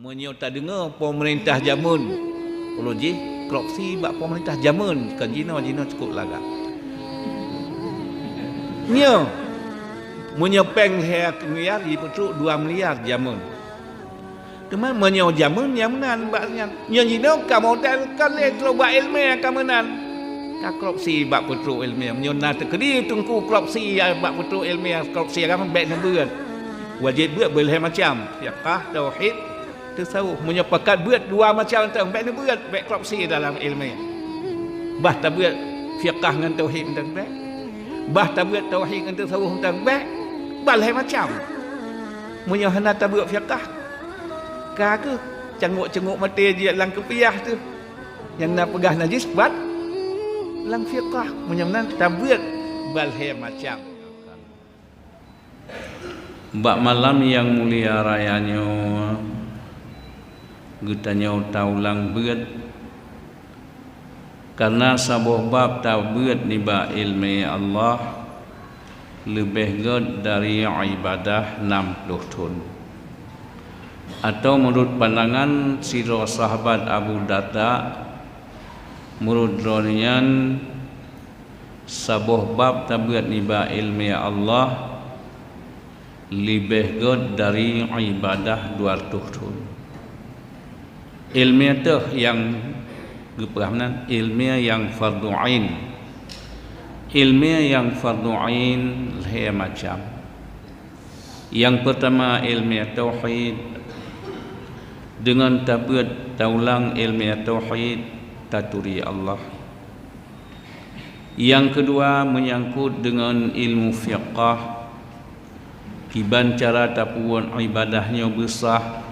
Menyota dengar pemerintah jamun. Kalau ji korupsi bak pemerintah jamun kan jina cukup laga. Nya menyepeng miliar di petruk 2 miliar jamun. Teman menyo jamun yang menan baknya. Nya jina ka modal kan le troba ilmu ka menan. Ka korupsi bak petruk ilmu menyona tekedi tungku korupsi bak petruk ilmu korupsi kan baik nembeun. Wajib buat boleh macam fiqh tauhid tasawuf menyepakat buat dua macam tu baik ni buat baik korupsi dalam ilmu bah tak buat fiqh dengan tauhid tentang baik bah tak buat tauhid dengan tasawuf tentang baik boleh macam menyahana tak buat fiqh ka ke cenguk-cenguk mati dia lang kepiah tu yang nak pegah najis buat lang fiqh menyahana tak buat boleh macam. Mbak malam yang mulia rayanya getanya taulang beut karena sabuh bab tau beut ni ba ilmu Allah lebih god dari ibadah 60 tahun atau menurut pandangan siro sahabat Abu Darda menurut dronian sabuh bab tau beut ni ba ilmu Allah lebih god dari ibadah 200 tahun. Ilmu itu yang gepahamnan ilmu yang fardu ain. Ilmu yang fardu ain leh macam. Yang pertama ilmu tauhid dengan tabut taulang ilmu tauhid taturi Allah. Yang kedua menyangkut dengan ilmu fiqh kiban cara tapuan ibadahnya besar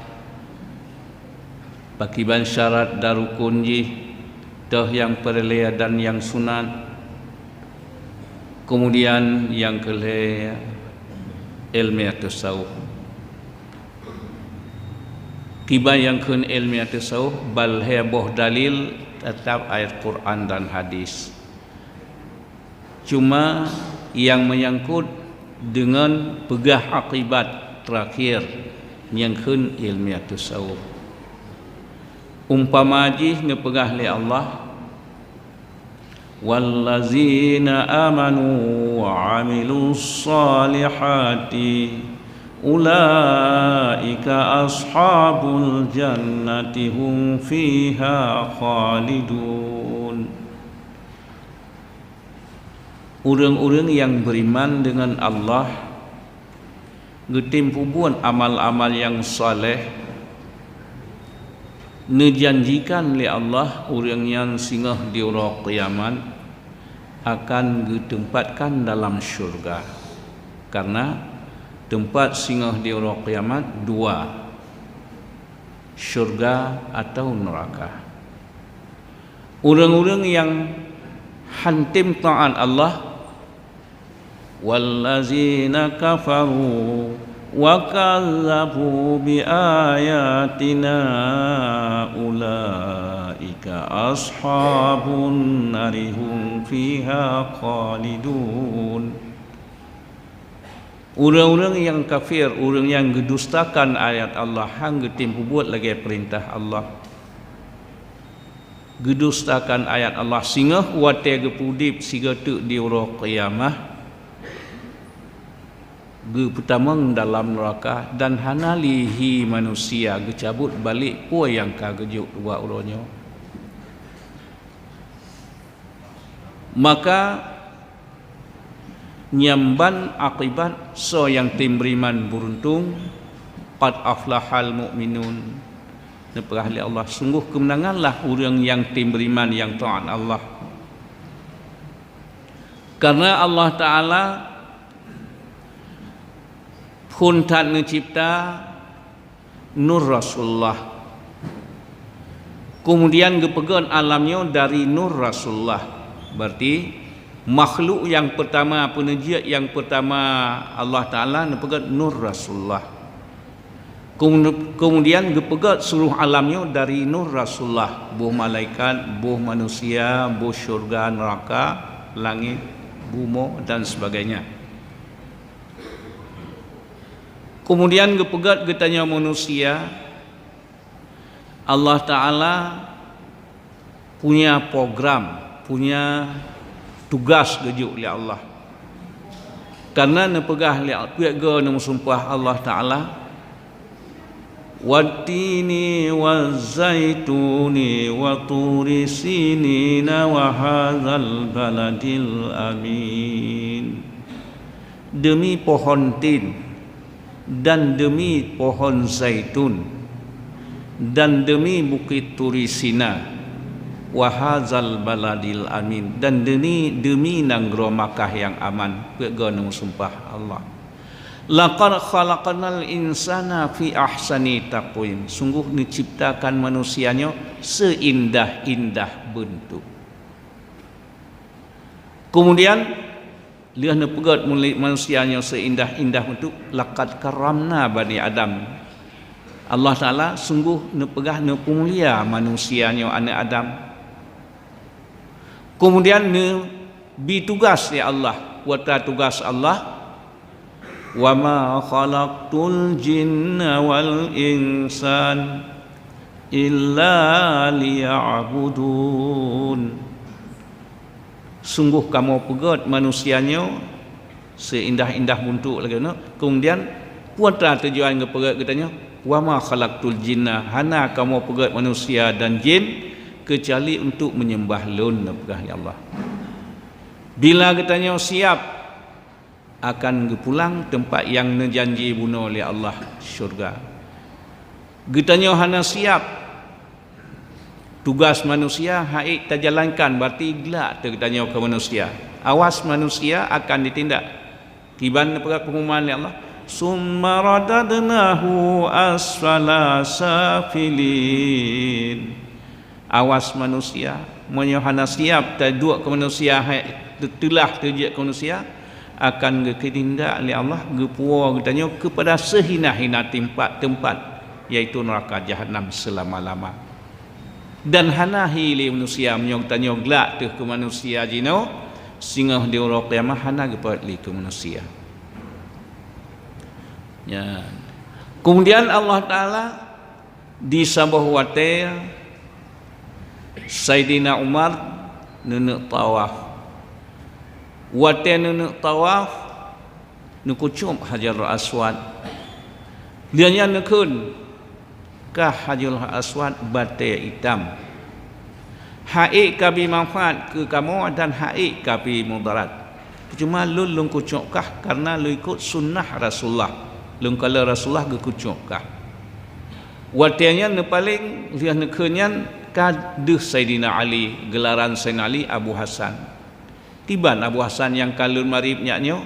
pakiban syarat darukun ji dah yang perlea dan yang sunat kemudian yang kelih ilmu tasawuf kiban yang kun ilmu tasawuf bal heboh dalil tetap ayat Quran dan hadis cuma yang menyangkut dengan pegah akibat terakhir yang kun ilmu tasawuf umpama ji ngepegah li Allah wallazina amanu wa amilus salihati ulaika ashabul jannati hum fiha khalidun. Orang-orang yang beriman dengan Allah getimpu buat amal-amal yang saleh nejanjikan oleh Allah orang yang singgah di hari kiamat akan ditempatkan dalam syurga karena tempat singgah di hari kiamat dua syurga atau neraka. Orang-orang yang hantim taat Allah wallazina kafaru wa kazzabu bi ayatina ulaika ashabun nari hum fiha khalidun. Orang-orang yang kafir, orang yang gedustakan ayat Allah hang getimpu buat lagi perintah Allah gedustakan ayat Allah sehingga wate gepudip siga tu di hari kiamat pertama dalam neraka dan hanalihi manusia gecabut balik po yang kagejuk dua uronyo maka nyamban akibat so yang tim beriman beruntung qad aflahal mu'minun nepah li Allah sungguh kemenanganlah orang yang tim beriman yang taat Allah karena Allah Ta'ala Kuntat mencipta nur Rasulullah kemudian gepegan alamnya dari nur Rasulullah berarti makhluk yang pertama penajia yang pertama Allah Ta'ala nepegat nur Rasulullah kemudian gepegat seluruh alamnya dari nur Rasulullah buh malaikat, buh manusia, buh syurga, neraka, langit, bumi dan sebagainya. Kemudian gepegat getanya manusia Allah Ta'ala punya program, punya tugas gejuk oleh Allah. Karena nepegah oleh pihak nama sumpah Allah Ta'ala, wattini wazzaituni wa turi sinina wa hadzal baladil amin. Demi pohon tin dan demi pohon zaitun dan demi bukit Turi Sina wa hadzal baladil amin, dan demi negeri Makkah yang aman. Pegang sumpah Allah. Laqad khalaqnal insana fi ahsani taqwim. Sungguh diciptakan manusianya seindah-indah bentuk. Kemudian lihat nepegat manusianya seindah-indah bentuk. Laqad karamna bani Adam. Allah Ta'ala sungguh nepegah nepemulia manusianya anak Adam. Kemudian bitugas ya Allah, wata tugas Allah, wa ma khalaqtul jinna wal insan illa liya'budun. Sungguh kamu pegat manusianya seindah-indah bentuk lagi no. Kemudian puata tujuan ke pegat katanya, wa ma khalaqtul jinna, hana kamu pegat manusia dan jin kecuali untuk menyembah lun nepegah ya Allah. Bila katanya siap akan pulang tempat yang nejanji bunuh oleh Allah, syurga. Katanya hana siap tugas manusia haik terjalankan, berarti gelak katanya ke manusia. Awas manusia akan ditindak. Kiban nepegah pengumuman oleh Allah, summa radadnahu asfala safilin. Awas manusia, menyohana siap terduk ke manusia, telah terjadi ke manusia, akan ditindak oleh Allah, gepuar katanya kepada sehina-hina tempat iaitu neraka jahanam selama-lama. Dan hana hili manusia menyong-tanya gelak tu ke manusia jino, sehingga di orang kiamat hana gepatli ke manusia. Ya. Kemudian Allah Ta'ala di sabah watir Sayyidina Umar nenek tawaf. Watir nenek tawaf nukucum Hajarul Aswad. Dia nya nekun kah Hajarul Aswad batir hitam. Haik kabi manfaat ke kamu dan haik kabi mudarat. Cuma lun kucuk kah karena lu ikut sunnah Rasulullah. Lun kala Rasulullah kucuk kah. Watirnya ne paling dia nekunnya kaduh Sayyidina Ali, gelaran Sayyidina Ali Abu Hasan. Tiban Abu Hasan yang kalun marib nyaknyo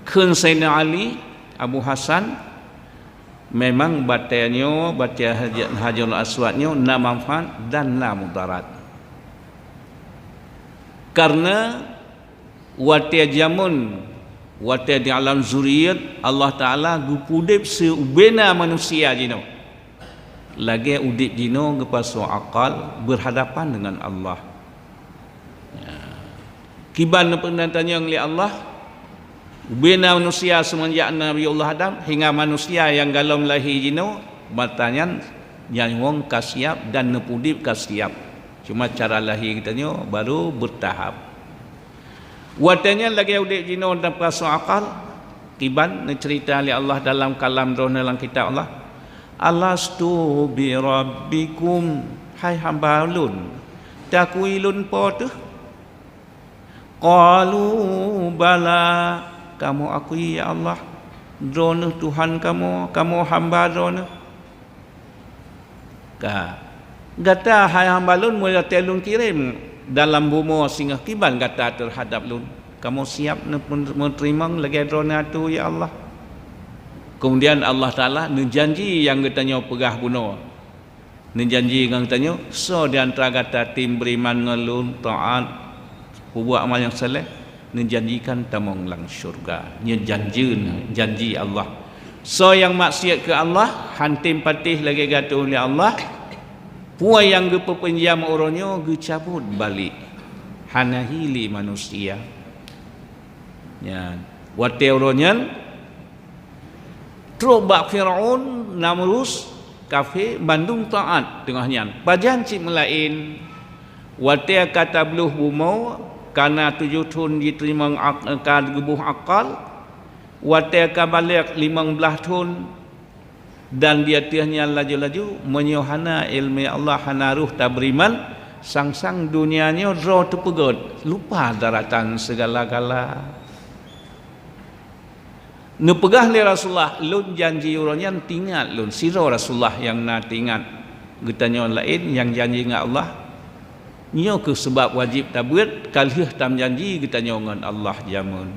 kun Sayyidina Ali Abu Hasan memang batanyo baca Hajarul Aswadnya na manfaat dan na mudarat. Karena watia jamun watia di alam zuriyat Allah Ta'ala gupudip seubena manusia jino. Lagi udip jino kepasu akal berhadapan dengan Allah. Kiban pendatanya oleh Allah, ubena manusia semenjak Nabi Allah Adam hingga manusia yang galam lahir jino, matanya yang wong kasiap dan nepudip kasiap. Cuma cara lahir kitanya baru bertahap. Watanya lagi udip jino dan kepasu akal. Kiban cerita oleh Allah dalam kalam roh dalam kitab Allah. Alastu bi rabbikum, hai hamba ulun takui ulun po tu. Qalu bala, kamu akui ya Allah, drone Tuhan kamu hamba drone. Gata hai hamba ulun mula telung kirim dalam bumi sehingga kiban gata terhadap ulun. Kamu siap menerima lagi drone itu ya Allah. Kemudian Allah Ta'ala menjanji yang katanya pegah bunuh. Menjanji yang katanya, so di antara kata tim beriman ngelun, ta'at, buat amal yang saleh, menjanjikan tamong lang syurga. Nya janji Allah. So yang maksiat ke Allah, hantim patih lagi kata oleh Allah, puai yang gepepenjam orangnya, gecabut balik. Hanahili manusia. Ya. Wate orangnya, terobak Fir'aun, Namrus, kafir bandung taat tengah nyan bajan cik melain watia kata beluh bumau kana 7 tahun diterima akal gebuh akal watia kabalik 15 tahun dan dia tiahnya laju-laju menyohana ilmu Allah hanaruh tabriman sang-sang dunianya draw terpegot lupa daratan segala-gala nu pegah li Rasulullah lun janji urangnya tingat lun siro Rasulullah yang na tingat getanya lain yang janji dengan Allah nyo ke sebab wajib tabut kalih tam janji getanya dengan Allah jamun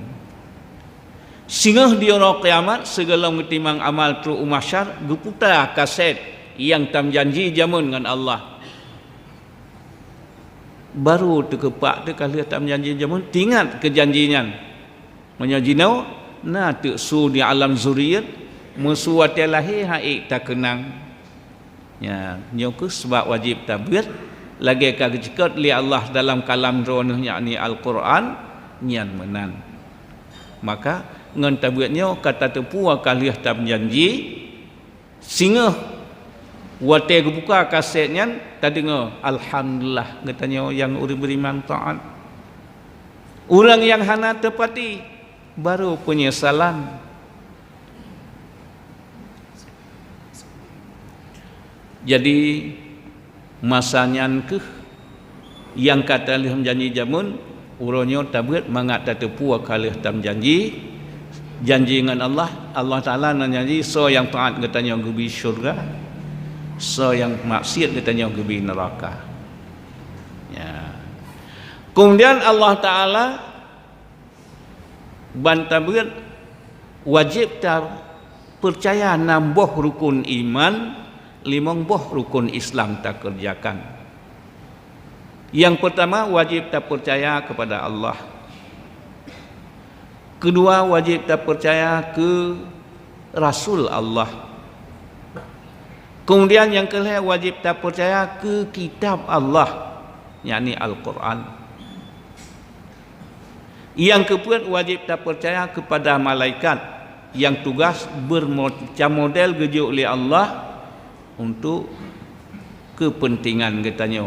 singah di orang kiamat segala ngetimang amal tru umasyar geputar kaset yang tam janji jamun dengan Allah baru terkepak tu kalih tam janji jamun tingat kejanjian menyajinau na tu su di alam zuriyat musuh atil lahir haik tak kenang ya nyoku sebab wajib tabir lagi ka cekat li Allah dalam kalam ronuh yakni Al-Quran nyan menan maka ngan tabirnya kata tepu kalih tam janji singa wate buka kasetnya tadi dengar alhamdulillah katanya yang urip beriman taat orang yang hana tepati baru penyesalan jadi masanya ke yang kata liham janji jamun uronyo tabut mangat tatepu kalih tam janji dengan Allah Ta'ala nan janji so yang taat katanya gebi syurga so yang maksiat katanya gebi neraka ya kemudian Allah Ta'ala bantabeut wajib tar percaya nambah rukun iman 5 rukun Islam tak kerjakan yang pertama wajib tak percaya kepada Allah kedua wajib tak percaya ke Rasul Allah kemudian yang kelima wajib tak percaya ke kitab Allah yakni Al-Quran yang keempat wajib tak percaya kepada malaikat yang tugas bermacam model gejuk oleh Allah untuk kepentingan katanya.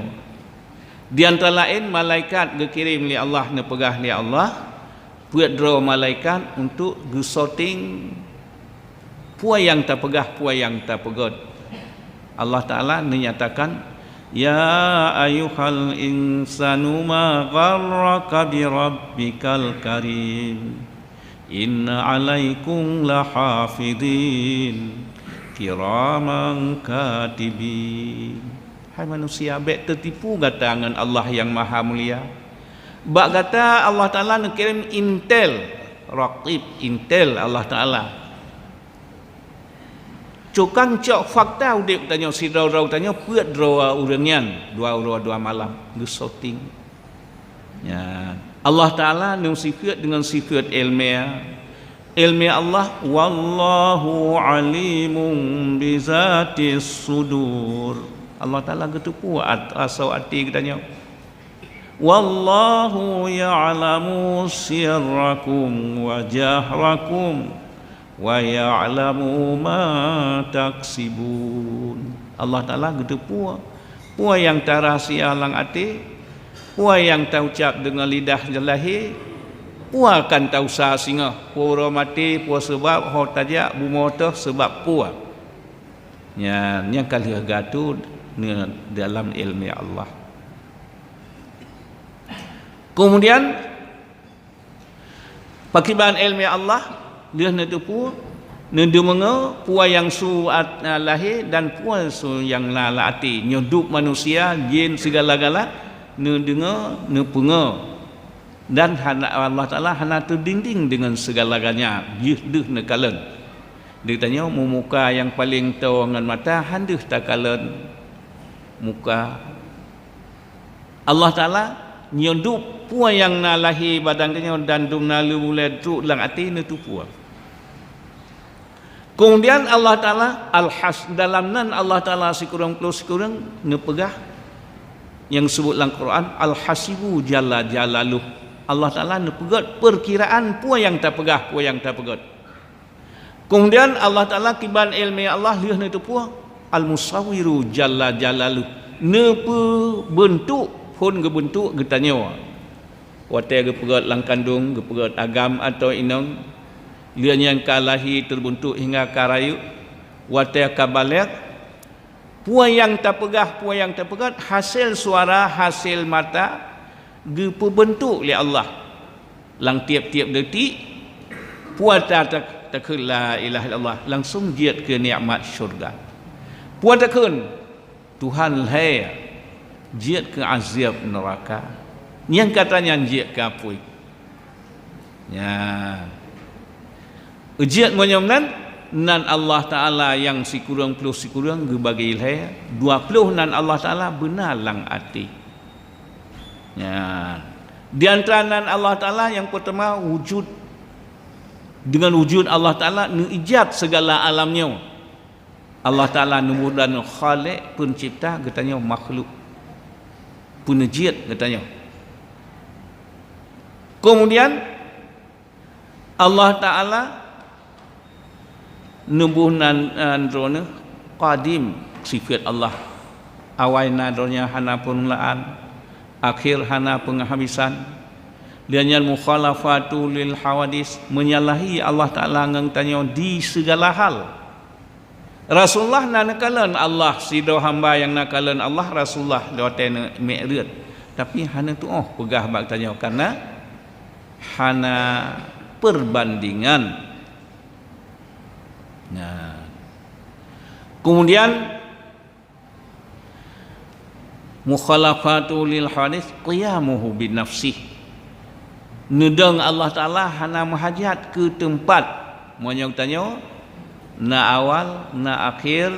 Di antara lain malaikat dikirim oleh Allah ne pegah oleh Allah buat draw malaikat untuk gesorting puan yang tak pegah puan yang tak pegot. Allah Taala menyatakan ya ayyuhal insanu ma gharraka bi rabbikal karim inna alaikum lahafidin kiraman katibin hai manusia baik tertipu kata dengan Allah yang maha mulia bak kata Allah Ta'ala nak kirim intel raqib intel Allah Ta'ala cukang cok fakta udip tanya si rau tanya puat dua urangian dua malam gesoting ya Allah Taala nu sifat dengan sifat ilmiah Allah wallahu alimun bi zatis sudur Allah Taala gitu puat asau ati katanya wallahu ya'lamu sirrakum wa jahrakum wa ya'lamu ma taksibun Allah Ta'ala gitu puan yang terahsia lang ati puan yang tahu ucap dengan lidah jelahi puan kan tahu sah singa puan mati puan sebab hot tajak bumotah sebab puan yang kali gatu dalam ilmu Allah kemudian pakiban ilmu Allah dia nak tu nendu menga puan yang suat lahir dan puan su yang lalati nyudup manusia jin segala-gala ne dengar ne penga dan Allah Taala hana terdinding dengan segala-galanya yuh ne kalen dia tanya muka yang paling tahu dengan mata handuh tak kalen muka Allah Taala nyudup puan yang lahir badannya dan dum nalu mulai tu lang ati ne tu puan kemudian Allah Ta'ala al-has dalam nan Allah Ta'ala sekurang ne pegah yang sebut dalam Quran al-hasibu jalla jalaluh Allah Ta'ala ne pegat perkiraan puan yang tak pegat kemudian Allah Ta'ala kiban ilmu Allah lihat ne tu puan al-musawwiru jalla jalalu nepe bentuk pun ke bentuk getanya watai ke perut lang kandung ke perut agam atau inong lian yang kalahi terbentuk hingga karayu watai kabalek puayang tak pegah hasil suara hasil mata ge bentuk oleh Allah lang tiap-tiap detik puata tak la ilaha illallah langsung jiat ke nikmat syurga puata kun Tuhan hai jiat ke azab neraka yang katanya jiat ke apui ya jiat menyomnan nan Allah Ta'ala yang si kurang ge bagi ilhaya 20 nan Allah Ta'ala benar lang ati ya di antara nan Allah Ta'ala yang pertama wujud dengan wujud Allah Ta'ala ijat segala alamnya Allah Ta'ala numudan khaliq pencipta katanya makhluk penjiat katanya kemudian Allah Ta'ala nubuhnan androna qadim sifat Allah awal nadronya hana pengelaan akhir hana penghabisan liannya mukhalafatu lil hawadis menyalahi Allah Ta'ala ngang tanya di segala hal Rasulullah nakalan Allah sido hamba yang nakalan Allah Rasulullah doten mi'rad tapi hana tu pegah bak tanya karena hana perbandingan nah kemudian mukhalafatu lil hadis qiyamuhu bin nafsih nedang Allah Ta'ala hana menghajat ke tempat moyong tanya na awal na akhir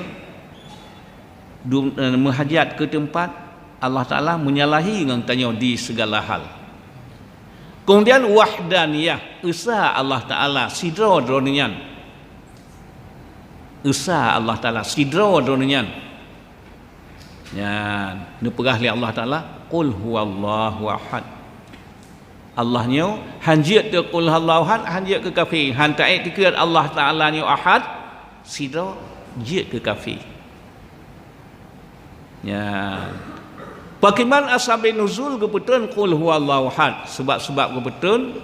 menghajat ke tempat Allah Ta'ala menyalahi ngang tanya di segala hal kemudian wahdaniyah usaha Allah Ta'ala sidra dronian usaha Allah Ta'ala sidra dronian ya nu pegah li Allah Ta'ala qul huwallahu ahad Allahnya hanjiat tu qul huwallahu ahad hanjiat ke kafir han taat dikir Allah Ta'ala nya ahad sidra jiat ke kafir ya bagaimana asbab nuzul kebetulan qul huwallahu ahad sebab-sebab kebetulan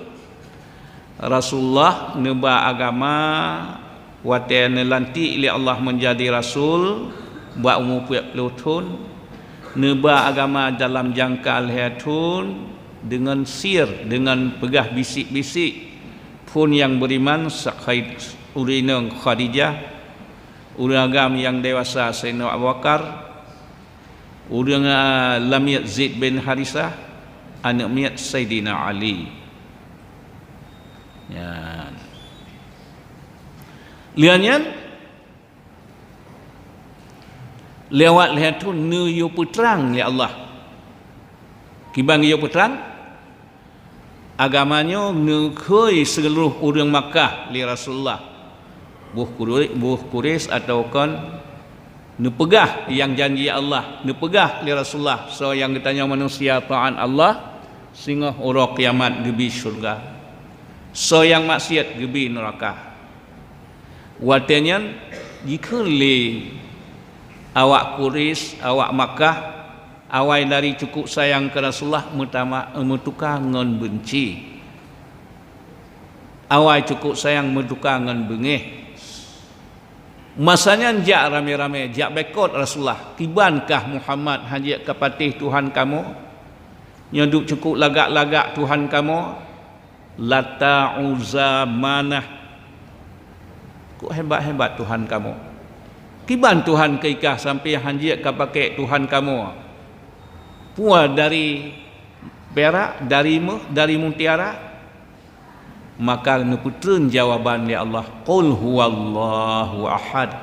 Rasulullah neba agama watan lantik oleh Allah menjadi rasul buat umur 40 tahun neba agama dalam jangka alhatun dengan sir dengan pegah bisik-bisik pun yang beriman sakhaid urinang Khadijah urang agam yang dewasa Sayyidina Abu Bakar urang Lamiyat Zaid bin Harisah anak miat Sayyidina Ali ya lianyan lewat lihat tu nu yo putrang ya Allah kibang yo putrang agamanya nu khoi seluruh orang Makkah li Rasulullah buh Quraisy atau kan nu pegah yang janji Allah nu pegah li Rasulullah so yang ditanya manusia taat Allah sehingga orang kiamat gebi syurga so yang maksiat gebi neraka watenyan jika le awak Quraisy awak Makkah awal dari cukup sayang ke Rasulullah metukar ngon benci awal cukup sayang metukar ngon bengih masanya jak rame-rame jak bekot Rasulullah kibankah Muhammad hajat kapatih Tuhan kamu nyaduk cukup lagak-lagak Tuhan kamu Lata Uzza Manah kok hebat-hebat Tuhan kamu kiban Tuhan keikah sampai hajat kapakai Tuhan kamu puas dari perak dari mutiara maka neputreun jawaban ya Allah qul huwallahu ahad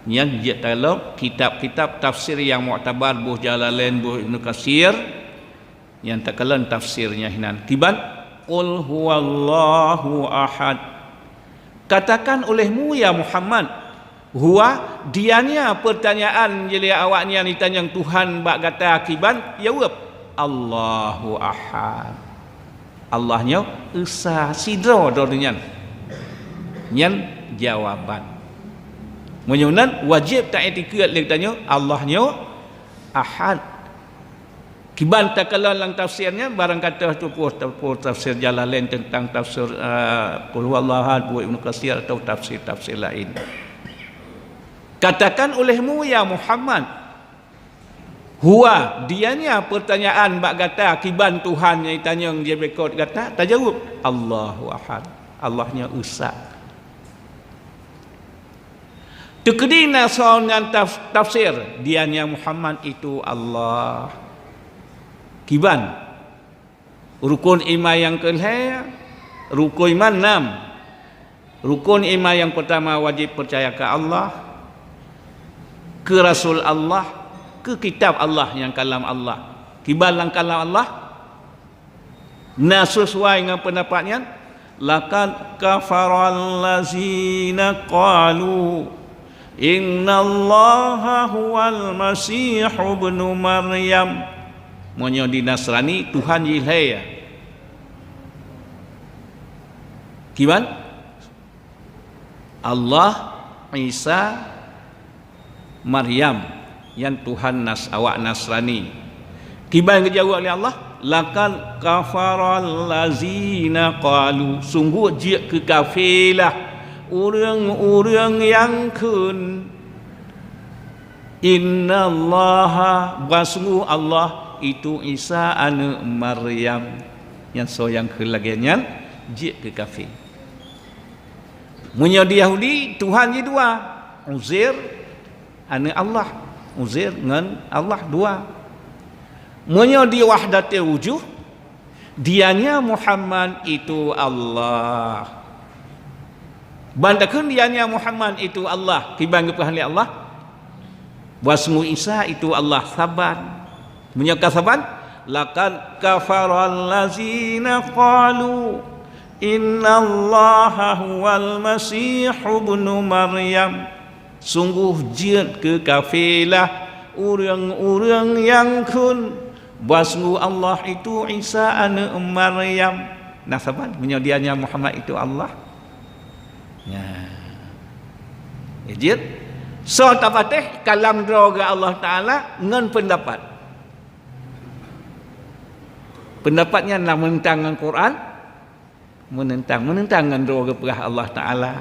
yang dia dalam kitab-kitab tafsir yang muktabar buh Jalalain buh Ibnu Katsir yang takalan tafsirnya hinan kiban qul huwallahu ahad katakan olehmu ya Muhammad huwa dianya pertanyaan jadi awaknya ditanya Tuhan bak kata kiban jawab Allahu ahad Allahnya usah sidra dorian nyan jawaban Menyonan wajib tak etikad le tanya Allahnya ahad. Kiban tak kalau lang tafsirnya barang kata tu tafsir Jalalain tentang tafsir qul huwallahu ahad buat Ibnu Katsir atau tafsir lain. Katakan olehmu ya Muhammad, huwa dianya pertanyaan bak kata kiban Tuhan yang tanya dia bekot kata tak jawab Allahu ahad, Allahnya esa. Tekdina soalan tafsir dianya Muhammad itu Allah. Kiban rukun iman yang kelima, rukun iman 6. Rukun iman yang pertama wajib percaya ke Allah, ke Rasul Allah, ke kitab Allah yang kalam Allah. Kiban lang kalam Allah na sesuai dengan pendapatnya laqad kafaral lazina qalu innallaha huwal masih ibnu maryam. Monyo di Nasrani Tuhan Yihaya. Kiban Allah Isa Maryam yang Tuhan awak Nasrani. Kiban dijawab oleh Allah laqad kafaral lazina qalu, sungguh dia kekafilah orang-orang yang kun innallaha basmu Allah itu Isa anak Maryam yang soyang kelagiannya jik ke kafir. Munyo di Yahudi Tuhan je dua, Uzair anak Allah, Uzair dengan Allah dua. Munyo di wahdatul wujuh dianya Muhammad itu Allah. Bandakeun dianya Muhammad itu Allah, kibang kepahali Allah. Wasmu Isa itu Allah saban. Menyangka saban laqad kafaral lazina qalu innallaha huwal masih ibnu maryam, sungguh jid kekafilah orang-orang yang kun basmu Allah itu Isa anak Maryam. Nah saban menyodianya Muhammad itu Allah. Ya jid so tapateh kalam droga Allah Taala ngan pendapat. Pendapatnya nak menentang Al-Quran, menentang dengan doa kepada Allah Ta'ala,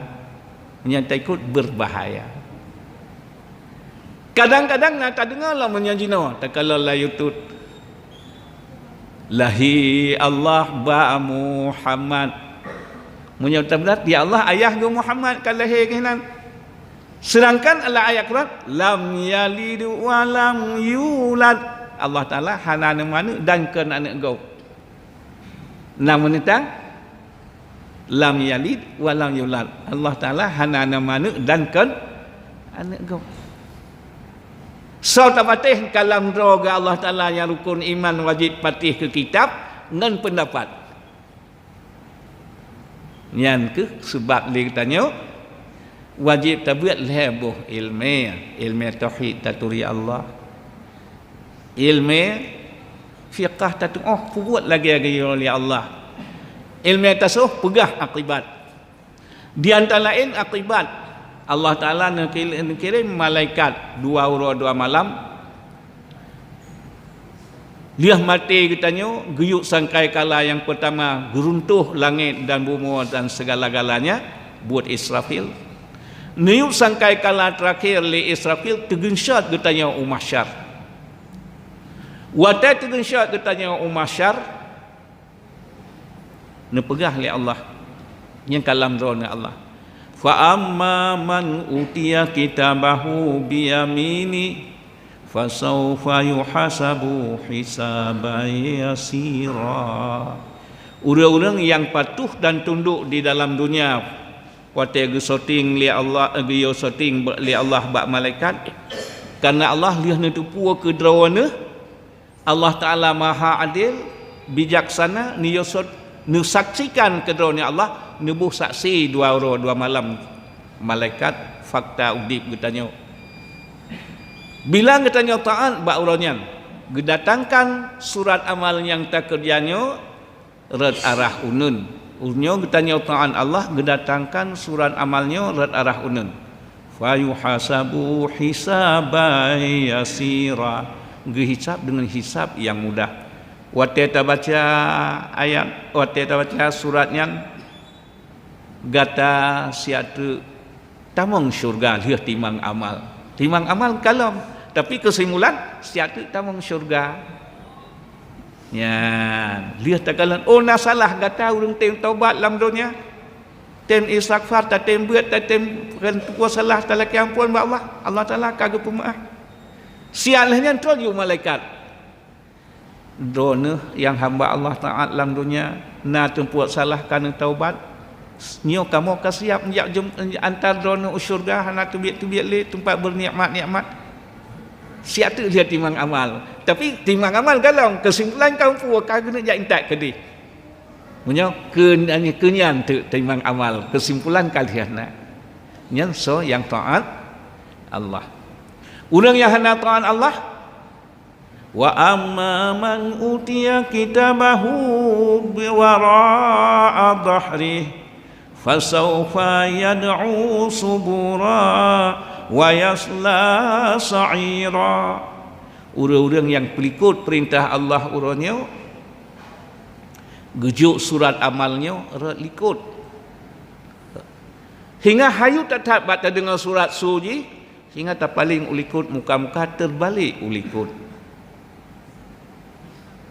yang tak ikut berbahaya. Kadang-kadang nak tak dengar lah menyanjino, tak kalau lah YouTube lahi Allah ba Muhammad menyatakan benar ya Allah ayah ke Muhammad kalau lahir kehinan. Sedangkan Allah ayat Quran lam yalid wa lam yulad, Allah Ta'ala hana mana dan ke anak kau. Namun tentang lam yalid wa lam yulad, Allah Ta'ala hana mana dan ke anak kau. So tak patih kalam droga Allah Ta'ala yang rukun iman wajib patih ke kitab dengan pendapat. Yang ke sebab dia tanya wajib tabiat lebuh ilmu tauhid taturi Allah, ilmu fiqah tatu buat lagi oleh Allah, ilmu tasawuf pegah akibat. Di antara lain akibat Allah Ta'ala kirim malaikat 2 hari 2 malam dia mati katanya guyuk sangkai kala yang pertama geruntuh langit dan bumi dan segala-galanya buat Israfil. Niup sangkai kala terakhir li Israfil tegensyat katanya umasyar. Watai tegensyat katanya umasyar nepegah li Allah yang kalam drona Allah. Fa amma man utiya kitabahu bi yamini fasawfa yuhasabu hisaban yasira. Orang-orang yang patuh dan tunduk di dalam dunia watai gesoting li Allah gesoting li Allah bak malaikat karena Allah liah netupu ke drawana. Allah Ta'ala maha adil bijaksana niyosot nusaksikan kedronya Allah nubuh saksi 2 hari 2 malam malaikat fakta udip getanya bila getanya taat bak uranya gedatangkan surat amal yang tak kerjanya red arah unun unyo getanya taat Allah gedatangkan surat amalnya red arah unun fayuhasabu hisaban yasira, dihisab dengan hisab yang mudah. Waktu kita baca ayat, waktu kita baca suratnya, gata siatu tamang syurga lihat timang amal kalam, tapi kesimpulan siatu tamang syurga. Ya, lihat takalan oh na salah gata urang tem taubat lam dunia, tem istighfar, tem buat, tem puas salah talaki ampun ba Allah Taala kagak pemaaf. Sialahnya tu malaikat dona yang hamba Allah Taala dalam dunia na tempuat salah kana taubat nyo kamu kasiap menjak antar dona syurga hana tubiat le tempat bernikmat-nikmat siap tu dia timang amal, tapi timang amal galong kesimpulan kau puas kagak nak intak ke dia munyo kenyan tu timang amal kesimpulan kalian nak nyen so yang taat Allah. Orang yang hendak taat Allah, wa amma man utiya kitabahu biwara'a dhahri fasawfa yad'u subura wa yasla sa'ira. Orang-orang yang pelikut perintah Allah urangnya gejuk surat amalnya likut hingga hayu tetap baca dengan surat suji hingga tak paling ulikut muka-muka terbalik ulikut.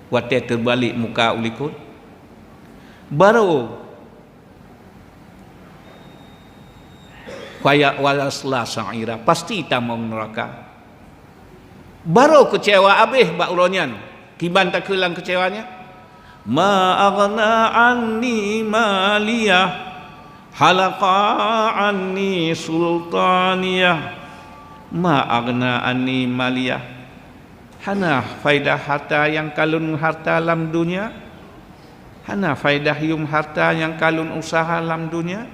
Waktu terbalik muka ulikut baru kaya walasla sa'ira pasti tamang neraka. Baru kecewa habis bak uronyan kiban tak kelang kecewanya. Ma aghna anni maliyah halaqa anni sultaniyah. Ma agna anni maliyah, hana faidah harta yang kalun harta dalam dunia, hana faidah yum harta yang kalun usaha dalam dunia.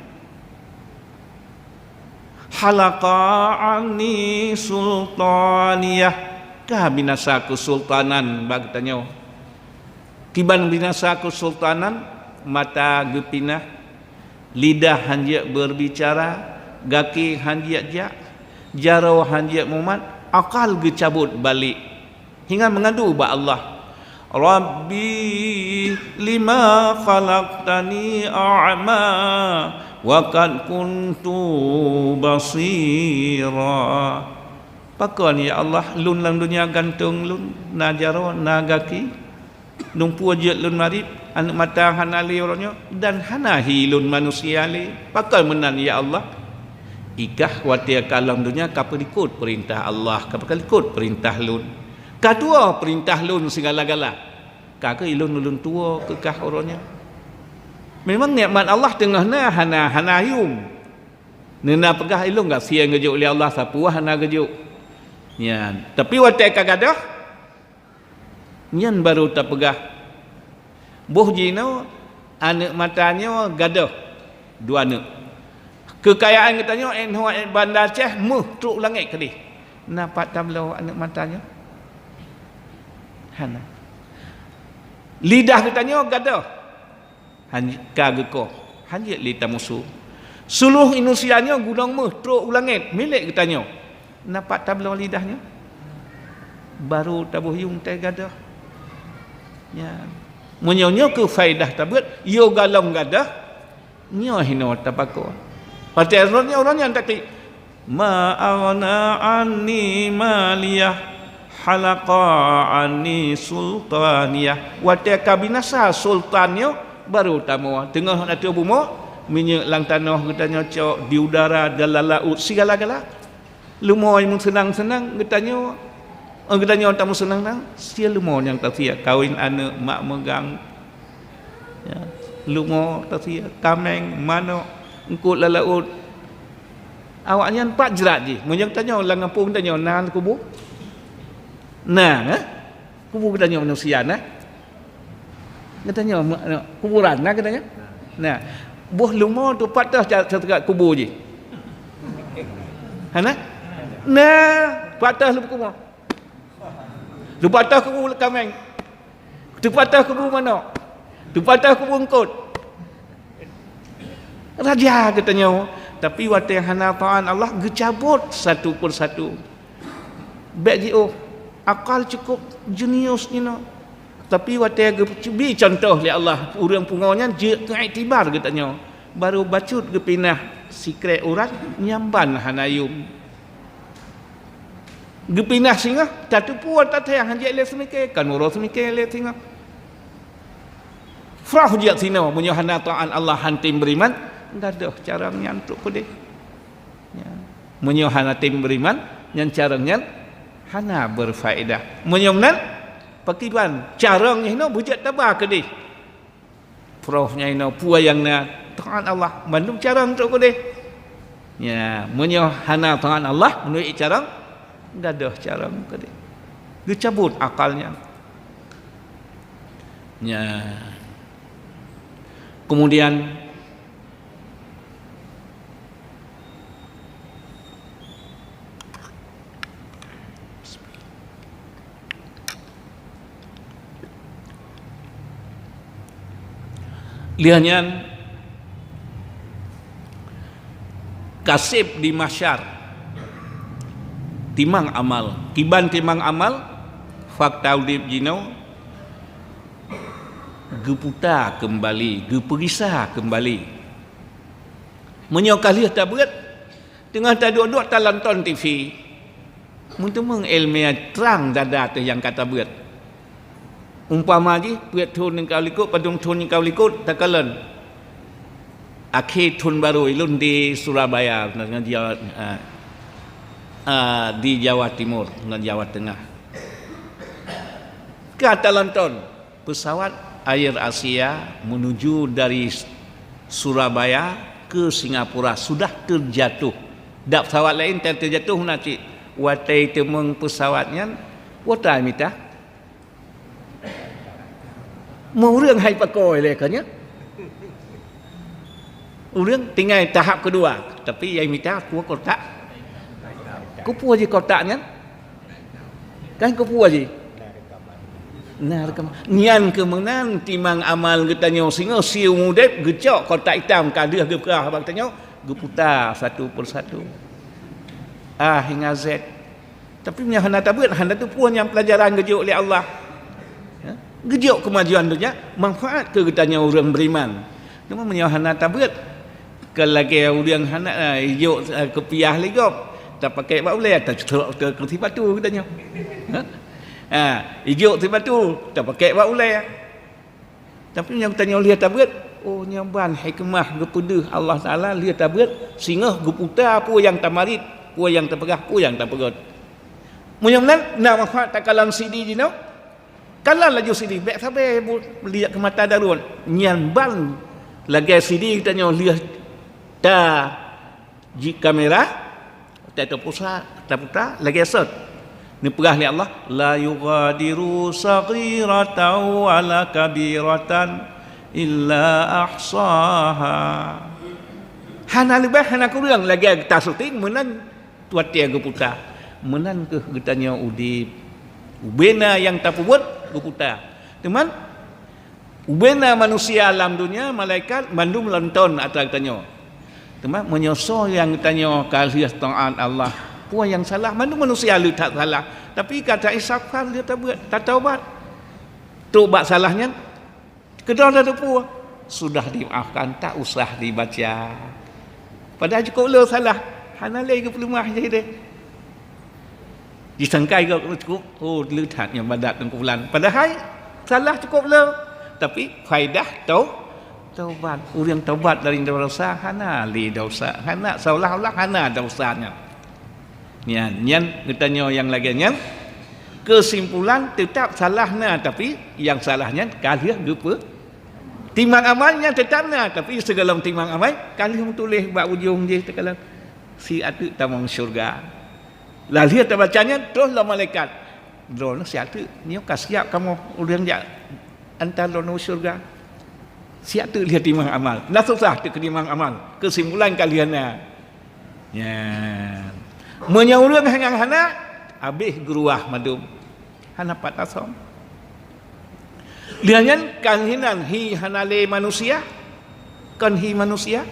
Halaqa anni sultaniyah, kah binasa kesultanan bagtanya. Tiban binasa kesultanan mata gepinah, lidah hanjak berbicara, gaki hanjak jak, jarau hanjak mumat, akal gecabut balik hingga mengadu ba Allah. Rabbi lima khalaqtani a'ma wa qad kuntu basira. Pakon ya Allah lun lang dunia gantung lun na jarau na gaki nung puajat lun marip anak mata hanali orangnya dan hanahi lun manusia le. Pakon menan ya Allah ikah watia kalam dunia kapelikut perintah Allah, kapelikut perintah lun. Kedua perintah lun segala-gala. Kaka ilun tua kekah orangnya. Memang nikmat Allah tengah na hana yum. Nena pegah ilun enggak siang gejuk oleh Allah sapuah hana gejuk. Ya, tapi watia kagadah nyan baru tak pegah. Boh jino anak matanya gadah dua anak. Kekayaan katanya bandar Aceh truk langit ke dia. Nampak tablau anak matanya. Hana. Lidah katanya gadah. Kageko. Hanjit lita musuh. Suluh inusianya gudang truk langit milik katanya. Nampak tablau lidahnya. Baru tabuh yung teh gadah. Ya. Menyonya ke faedah tabut yo galong gadah. Nyo hino tapako. Pasal orang yang tak ma'ana anni maliyah halaqa anni sultaniyah. Watia kabinasa sultannya baru tamu tengah nak bumo minyak lang tanah katanya cok di udara dalam laut segala-gala. Lumoy mun senang-senang katanya katanya tamu senang-senang sia lumoy yang tak sia kawin anak mak megang. Ya, lumoy tak sia kameng mano engkut lalaut awaknya 4 jerat je menjang tanya lang kampung tanya nah kubur nah kubur tanya manusia nah katanya kuburan nah katanya nah buh lumo tu patah dekat kubur je hana nah patah lu kubur lu patah kubur kameng tu patah kubur mana tu patah kubur engkut raja katanya Tapi waktu yang hana ta'an Allah gecabut satu persatu. Baik akal cukup jenius ni no. Tapi waktu yang cubi contoh li Allah urang pungonya je iktibar katanya. Baru bacut ke pinah sikret urat nyamban hanayum. Gepinah singa tatu puan tak yang hanjak le semike kan urus semike le singa. Frah hujat sina punya hana ta'an Allah hantim beriman enggak ada cara nyantuk ke dia. Ya. Punya hana tim beriman yang caranya hana berfaedah. Menyomnan pakiban caranya ino bujat tabah ke dia. Profnya ino puan yang na ta'an Allah mandum cara untuk ke dia. Ya, punya hana ta'an Allah menurut cara enggak ada cara ke dia. Dia cabut akalnya. Ya. Kemudian lihatnya kasib di masyar timang amal kiban timang amal fakta udip jino geputa kembali geperisa kembali menyokali tak berat tengah tak duduk dalam ton TV muntung ilmiah terang dada tu yang kata berat umpama ji puat thun yang kau likut padung thun yang kau likut takalan akhir thun baru ilun di Surabaya dengan dia di Jawa Timur dengan Jawa Tengah kata lanton pesawat Air Asia menuju dari Surabaya ke Singapura sudah terjatuh dak pesawat lain terjatuh nanti watai temeng pesawatnya watai mitah mau รื่องให้ประกอยเลยkatanya รื่องtinggal tahap kedua tapi yang minta kuah kotak kupu aja kotaknya kan kupu aja nah rekam nian kemenang timang amal katanya singa siu mudep gecok kotak hitam kadah geprah katanya geputar satu persatu hingga Z tapi punya hana tabut hana tu pun yang pelajaran gejuk oleh Allah gejok kemajuan dunia manfaat ke katanya orang beriman cuma menyahana tabut kalau lagi orang hana hijau kepiah ligop tak pakai bak boleh tak ke kerti batu katanya hijau kerti batu tak pakai bak boleh tapi yang tanya lihat tabut oh nyamban hikmah kepada Allah Taala lihat tabut singa geputar apa yang tamarit apa yang terpegah apa yang tak pegot munyamnan nak manfaat takalan CD jinau kalau laju CD baik sampai lihat ke mata darun nyan ban lagi CD tanya lihat ta ji kamera tak putra lagi set ni perah ni Allah la yughadiru saghiratan wala kabiratan illa ahsaha hana lebih hana kurang lagi tasutin menan tuat dia ke putra menan ke getanya udip ubena yang tak buat berputar. Teman, ubena manusia alam dunia malaikat mandum lonton atau tanya. Teman menyosor yang tanya kalias ta'an Allah. Puan yang salah mandum manusia lu tak salah. Tapi kata isafkan dia tak taubat. Taubat salahnya kedua tu puan sudah dimaafkan tak usah dibaca. Padahal cukup lu salah. Hana lagi ke pelumah jadi disangkai ke cukup lu tak yang badat dan kumpulan padahal salah cukup lu tapi faedah taubat orang taubat dari dosa hana li dosa hana seolah-olah hana dosanya nyan katanya yang laginya kesimpulan tetap salahnya tapi yang salahnya kalian lupa timang amalnya tetapnya tapi segala timang amal kalian tulis bak ujung je tekalan si atu tamang syurga lah lihat bacanya teruslah malaikat drone siap tu ni siap kamu orang jak antar drone syurga siap tu lihat timang amal dah susah tu timang amal kesimpulan kalian ya menyaulang yang hana habis geruah madum hana patasom lihatnya kanhinan hi hanale manusia kan hi manusia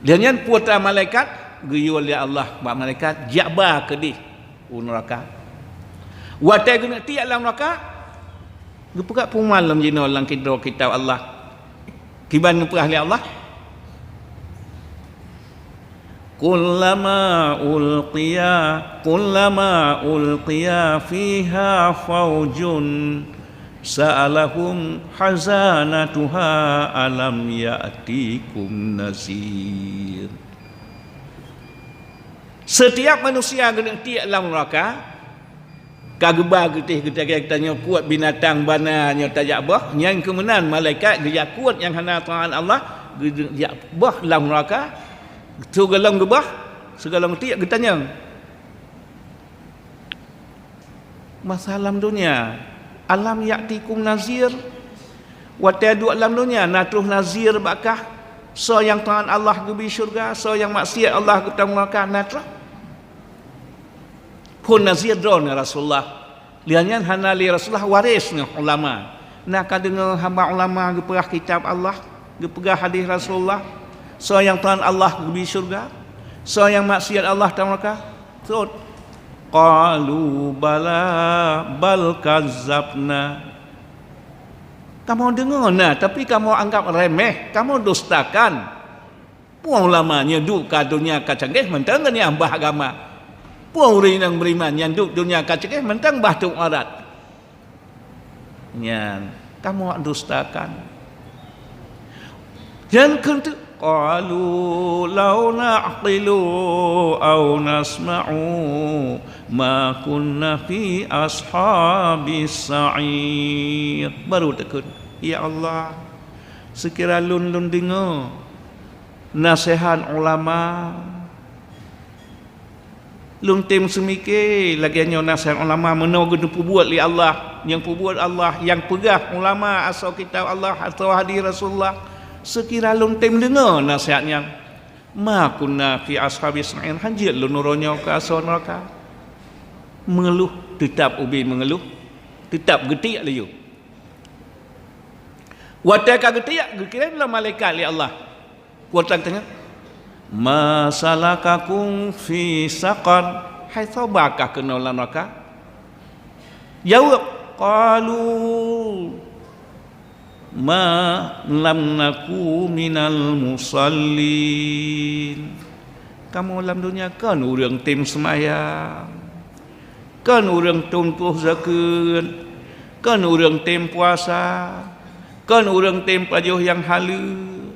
Lianyan putra malaikat guyul ya Allah ba malaikat jaba ke di neraka. Watai guna ti alam neraka. Gepegak pumalam jino lang kitab Allah. Kiban nuprah li Allah. Kullama ulqiya fiha faujun sa'alahum hazanatuha alam ya'tikum nazir. Setiap manusia kena tiak dalam neraka, kageba getih kita tanya kuat binatang bana nya tajak bah, yang kemenan malaikat geja kuat yang hana taat Allah geja bah dalam neraka. Segalang gebah, segalang tiak getanya. Masalah dunia, alam ya'tikum nazir. Watadu alam dunia natruh nazir bakah so yang taat Allah gebi syurga, so yang maksiat Allah ke neraka natruh. Pun nazir drone Rasulullah. Lianyan hanali Rasulullah warisnya ulama. Nak dengar hamba ulama geperah kitab Allah, geperah hadis Rasulullah. So yang taat Allah gebi syurga, so yang maksiat Allah ke neraka. Terus qalu bal kazzabna. Kamu dengar nah, tapi kamu anggap remeh, kamu dustakan. Puang ulamanya duk ka dunia kacanggih mentang ni ambah agama. Puang orang yang beriman yang duk dunia kacanggih mentang bah tung arat. Nyan, kamu dustakan. Jangan kentu qalu law na'qilu aw nasma'u ma kunna fi ashabis sa'ir. Baru tekun, ya Allah, sekira lun dengar nasihat ulama, lun tim semike lagi hanya nasihat ulama menogu buat li Allah, yang buat Allah, yang pegah ulama asal kitab Allah atau hadis Rasulullah. Sekira lun tim dengar nasihatnya, ma kunna fi ashabis sa'ir, hanjir lun nuronyo ke asal neraka. Mengeluh, tetap ubi mengeluh, tetap getik liu. Wataka getik, kira-kira malaikat li Allah. Kuatan tanya, ma salakakum fi saqar, hai sabakah kena dalam neraka? Jawab, qalu ma lam naku minal musallin. Kamu dalam dunia kan orang tim semayang, kan orang tumpuh zakat, kan orang tim puasa, kan orang tim pajuh yang halu,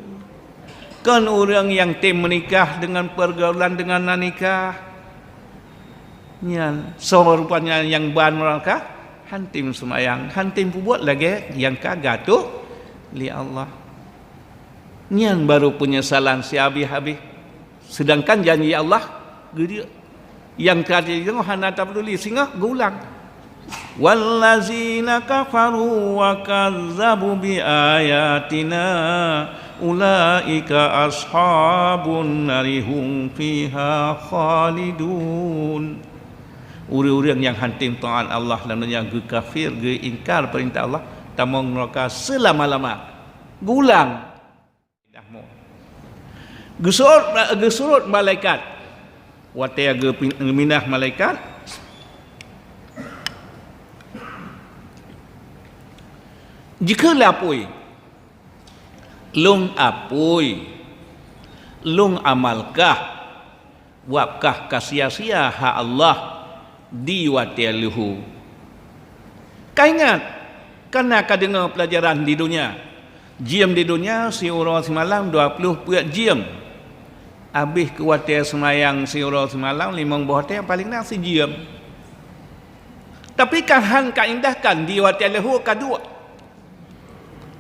kan orang yang tim menikah dengan pergaulan dengan nikah. Nyan, so rupanya yang ban mereka hantim semayang, hantim buat lagi yang kagak tu li Allah. Nyan baru penyesalan si habis-habis. Sedangkan janji Allah gede yang tadi itu hana tak peduli singa gulang. Wallazina kafaru wa kazzabu bi ayatina ulaika ashabun narihum fiha khalidun. Orang-orang yang hantim taat Allah dan yang kafir, ingkar perintah Allah, tamong neraka selama-lama. Gulang. Gesurut malaikat. Watai minah malaikat. Jika lapui, lung apui, lung amalkah, wapkah kasia-sia hak Allah di watai luhu. Kau ingat, karena kau dengar pelajaran di dunia, jam di dunia si orang semalam 20 puat jam. Habis ke watai semayang si orang semalam 5 bohoteh paling nak si jam. Tapi kan han kau indahkan di watai luhu kedua.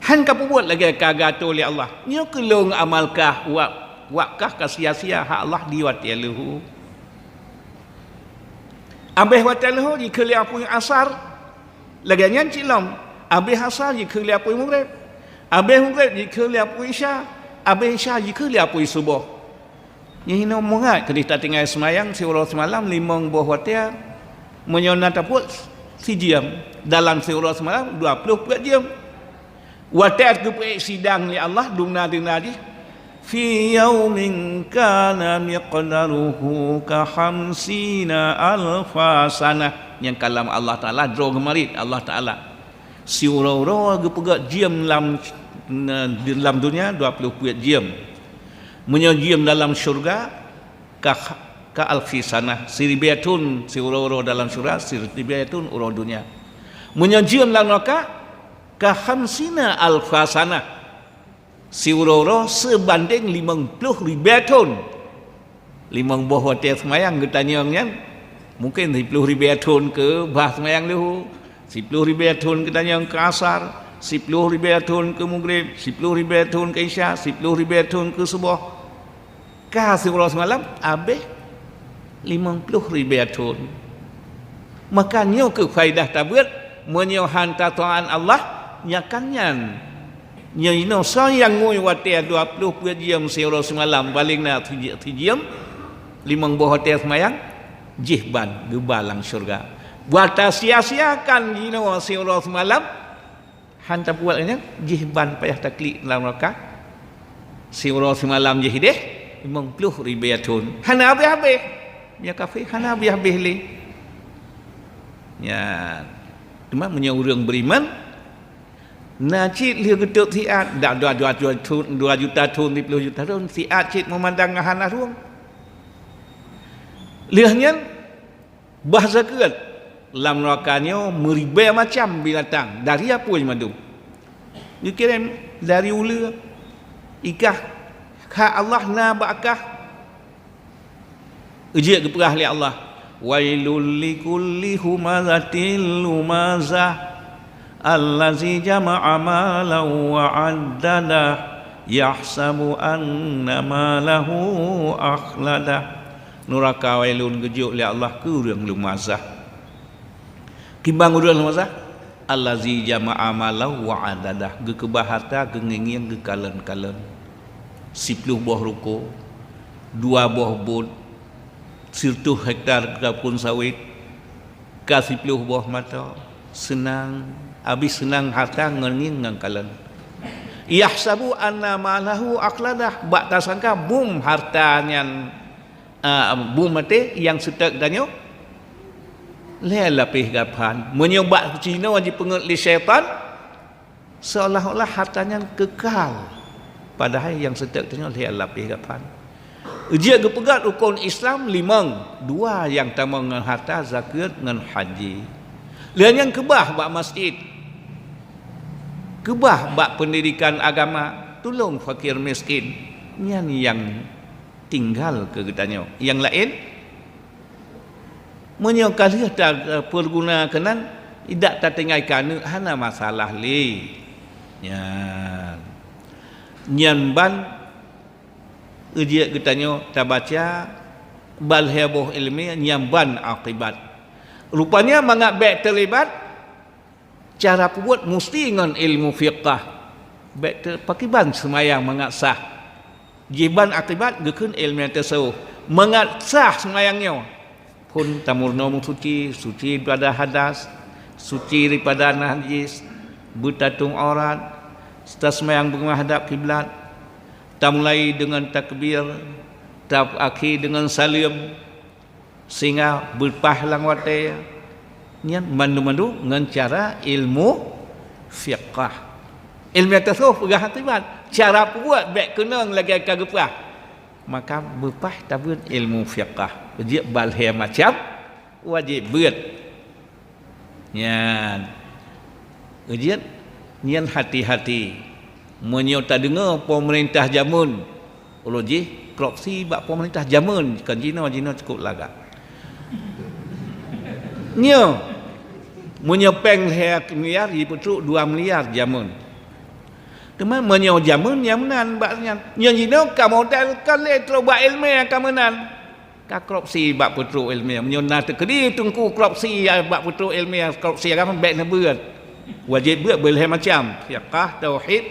Han kau buat lagi kagak oleh Allah. Nyo kelong amalkah wapkah kasia-sia hak Allah di watai luhu. Habis watai luhu jika liapun asar lagi nyan cilom. Habis asar jika liapun maghrib. Habis maghrib jika liapun isya. Habis isya jika liapun subuh. Yang ini omongat kita tinggal semayang si orang semalam 5 buah watia menyonat taput si jam dalam si orang semalam 20 buat jam watia ke sidang ni Allah dumna di fi yaumin kana miqdaruhu ka khamsina alfa sanah. Yang kalam Allah Taala draw gemarit Allah Taala si ura-ura gepegak jam dalam dunia 20 puat jam. Menyajiam dalam syurga ka alfi sanah, siribiatun si ura-ura dalam syurga, siribiatun ura dunia. Menyajiam dalam neraka ka khamsina alfa sanah, si ura-ura sebanding 50 ribiatun. 50 hotel semayang ketanyangnya mungkin 10 ribiatun ke bah semayang lahu, 10 ribiatun ketanyang ke asar, 10 ribiatun ke maghrib, 10 ribiatun ke isya, 10 ribiatun ke subuh. Kasih Allah semalam habis 50 ribiatun. Makanya ke faedah tabut menyohan tataan Allah nyakannya nyino sayang ngoi wate 20 jam sehari semalam balik na 3 jam 5 hotel semayang jihban gebalang syurga. Buat sia-siakan nyino sehari semalam hantar buatnya jihban payah taklik dalam neraka sehari semalam jihideh 50 ribiatun. Hana habis-habis. Ya kafir hana habis-habis li. Ya. Cuma punya orang beriman najid dia geduk siat dak 2 juta tun 50 juta tun siat cit memandang hana ruang. Liahnya bahasa kerat dalam nerakanya meribai macam binatang. Dari apa yang madu? Dia kirim dari ular, ikah hak Allah na bakah ujia keperah li Allah wailul likulli humazatil lumazah allazi jama'a malan wa 'addada yahsabu anna malahu akhlada. Neraka wailun gejuk li Allah ke urang lumazah kimbang urang lumazah allazi jama'a malan wa 'addada gekebah harta gengenging gekalen-kalen 10 buah ruko, 2 buah bot, 1 hektar kebun sawit, ke 10 buah mata, senang, habis senang harta ngenging ngangkalan. Yahsabu anna malahu aqladah, bak tak sangka bum hartanya bum mate yang setek danyo lapih gapan. Menyobak Cina wajib pengut li syaitan seolah-olah hartanya kekal. Padahal yang setek tanya lihat lapih kapan. Dia gepegat rukun Islam 5, 2 yang tamang dengan harta, zakat dengan haji. Dan yang kebah bak masjid. Kebah bak pendidikan agama, tolong fakir miskin. Yang tinggal ke katanya. Yang lain menyokali tak perguna kenan tidak tertinggalkan hana masalah li. Ya. Nyan ban dia katanya tak baca bal heboh ilmi nyan ban akibat. Rupanya mangak baik terlibat cara buat mesti dengan ilmu fiqh. Baik pakai ban semayang mangak sah. Jiban akibat gekun ilmu tasawuf. Mangak sah semayangnya pun tamurna suci, suci daripada hadas, suci daripada najis, bertatung aurat. Setelah semayang menghadap kiblat, tak mulai dengan takbir, tak akhir dengan salim, sehingga berpahlang wataya. Niat mandu-mandu dengan cara ilmu fiqh. Ilmu tasawuf pegah hatibat. Cara buat baik kenang lagi kagepah. Maka berpah tabun ilmu fiqh. Wajib balhia macam wajib buat. Niat. Wajib nian hati-hati menyota dengar pemerintah jamun uloji korupsi bak pemerintah jamun kan Cina cukup lagak nyo menyepeng miliar diputruk 2 miliar jamun teman menyo jamun yang menan baknya nyo Cina ka modal kan le troba ilmu kamenan ka korupsi bak putruk ilmu menyo na tekedi tungku korupsi bak putruk ilmu korupsi agama baik nebeut wajib buat boleh macam fiqh tauhid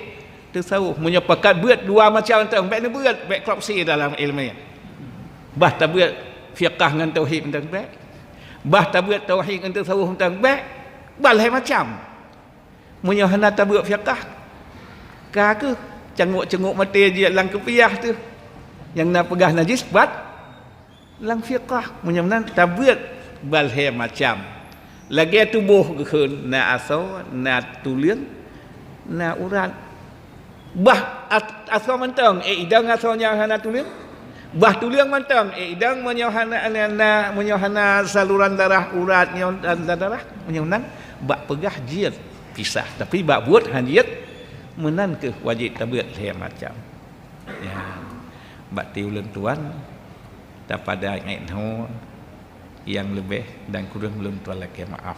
tasawuf menyepakat buat 2 macam tentang baik buat baik korupsi dalam ilmu bah tak buat fiqh dengan tauhid tentang baik bah tak buat tauhid dengan tasawuf tentang baik boleh macam menyohana tak buat fiqh ka ke cenguk-cenguk mata dia lang kepiah tu. Yang nak pegah najis bat lang fiqah menyamnan tabiat balhe macam. Lagi tubuh ke na aso na tuliang na urat. Bah aso mantang idang asonya hana tuliang. Bah tuliang mantang idang menyohana saluran darah urat dan darah menyamnan bak pegah jiat pisah tapi bak buat hanjiat menan ke wajib tabiat he macam. Ya. Bak tiulan tuan daripada ingat yang lebih dan kurang belum tuan lagi maaf.